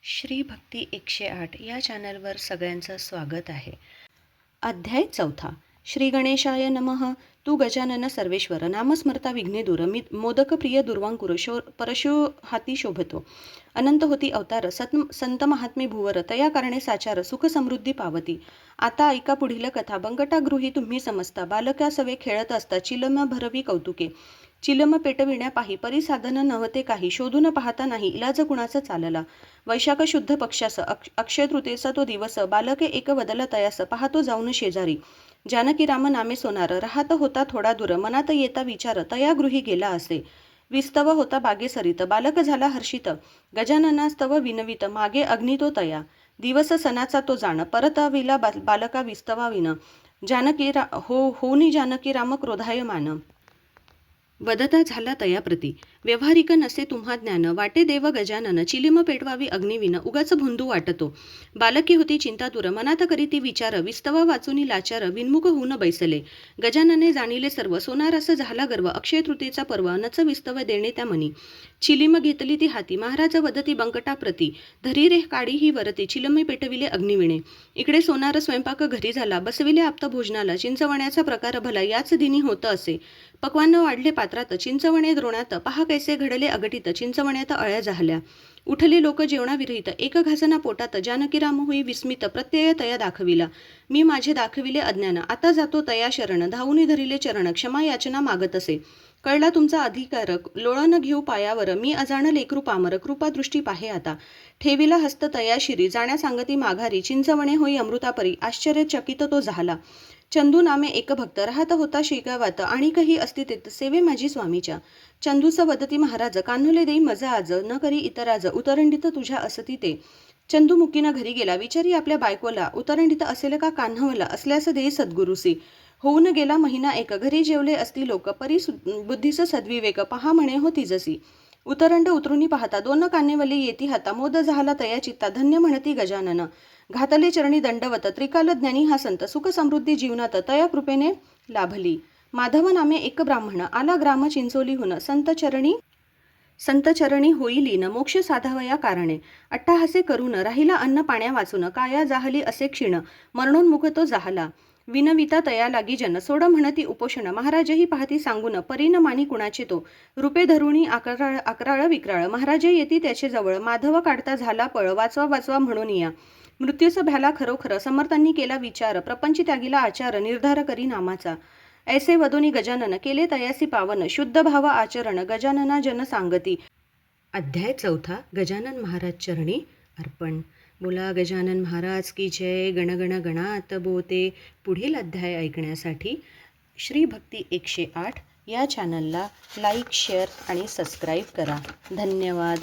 श्री भक्ती 108 या चॅनलवर सगळ्यांचं स्वागत आहे. अध्याय 4. श्री गणेशाय नमः. तू गजानन सर्वेश्वर, नामस्मरता विघ्ने दूर, मोदक प्रिय दुर्वांकुर, परशु हाती शोभतो. अनंत होती अवतार, संत महात्मे भुवर, तया कारणे साचार, सुख समृद्धी पावती. आता ऐका पुढील कथा. बंकटागृही तुम्ही समजता, बालका सवे खेळत असता, चिलम भरवी कौतुके. चिलम पेटविण्या पाही, परिसाधन नव्हते काही, शोधून पाहता नाही, इलाज कुणाचा चालला. वैशाख शुद्ध पक्षास, अक्षय तृतीयेचा तो दिवस, बालके एक वदल तयास, पाहतो जाऊन शेजारी. जानकी राम नामे सोनार, राहत होता थोडा दूर, मनात येता विचार, तया गृही गेला असे. विस्तव होता बागे सरित, बालक झाला हर्षित, गजाननास्तव विनवित, मागे अग्नी तो तया. दिवस सणाचा तो जाण, परतविला बालका विस्तवाविन, होनी जानकी राम क्रोधायमान. वदता झाला तयाप्रती, व्यवहारिक नसे तुम्हा ज्ञान, वाटे देव गजानन, चिलिम पेटवावी अग्निविन, उगाच भुंदू वाटतो. बालकी होती चिंता दूर, मनात करीती विचार, विस्तवा वाचुनी लाचार, विन्मुख होऊन बैसले. गजानने जाणिले सर्व, सोनारस झाला गर्व, अक्षय तृतीयेचा पर्व, नच विस्तव देणे त्या मनी. चिलिम घेतली ती हाती, महाराज वदती बंकटाप्रती, धरी रे काडी ही वरती, चिलमे पेटविले अग्निविणे. इकडे सोनार स्वयंपाक घरी झाला, बसविले आप्त भोजनाला, चिंचवण्याचा प्रकार भला याच दिनी होत असे. पक्वान्न वाढले पात्रात, चिंचवणे द्रोणात, पहा कैसे घडले अगटित, चिंचवण्यात अळ्या झाल्या. उठले लोक जेवणाविरहित, एक घासना पोटात, जानकीराम होई विस्मित, प्रत्यय तया दाखविला. मी माझे दाखविले अज्ञान, आता जातो तया शरण, धावून धरिले चरण, क्षमा याचना मागत असे. कळला तुमचा अधिकार, लोळण घेऊ पायावर, मी अजाण लेकरू पामर, कृपा दृष्टी पाहे आता. ठेविला हस्त तया शिरी, जाण्या सांगती माघारी, चिंचवणे होई अमृतापरी, आश्चर्यचकित तो झाला. चंदू नामे एक भक्त, राहत होता शेगावात, आणि काही अस्तित्त सेवे माझी स्वामीच्या. चंदूस वदती महाराज, कान्हुले देई मज आज, न करी इतराज, उतरंडीत तुझ्या असती ते. चंदू मुकीनं घरी गेला, विचारी आपल्या बायकोला, उतरंडीत असेल का कान्हवला, असल्यास देई सद्गुरुसी. होऊन गेला महिना एक, घरी जेवले असती लोक, परी बुद्धीस सद्विवेक, पहा म्हणे हो तिजसी. उतरंड उतरुनी पाहता, दोन कान्हेवले येती हाता, मोद झाला तया चित्ता, धन्य म्हणती गजानन. घातले चरणी दंडवत, त्रिकाल ज्ञानी हा संत, सुख समृद्धी जीवनात तया कृपेने लाभली. माधव नामे एक ब्राह्मण, आला ग्राम चिंचोलीहून, संत चरणी होईलीन, मोक्ष साधावया कारणे. अट्टाहासे करून, राहिला अन्न पाण्या वाचून, काया जाहली असे क्षीण, मरणोन्मुख तो जाहला. विनविता तया लागी जन, सोड म्हणती उपोषण, महाराजही पाहती सांगून, परीन मानी कुणाचे तो. रूपे धरुणी अकराळ विक्राळ, महाराजे येती त्याचे जवळ, माधव काढता झाला पळ, वाचवा वाचवा म्हणून या. मृत्यूस भ्याला खरोखर, समर्थांनी केला विचार, प्रपंची त्यागीला आचार, निर्धार करी नामाचा. ऐसे वदोनी गजानन, केले तयासी पावन, शुद्ध भाव आचरण, गजानना जन सांगती. अध्याय 4. गजानन महाराज चरणी अर्पण. बोला गजानन महाराज की जय. गणगण गणात बोते. पुढील अध्याय ऐकण्यासाठी श्री भक्ती 108 या चॅनलला लाईक, शेअर आणि सबस्क्राईब करा. धन्यवाद.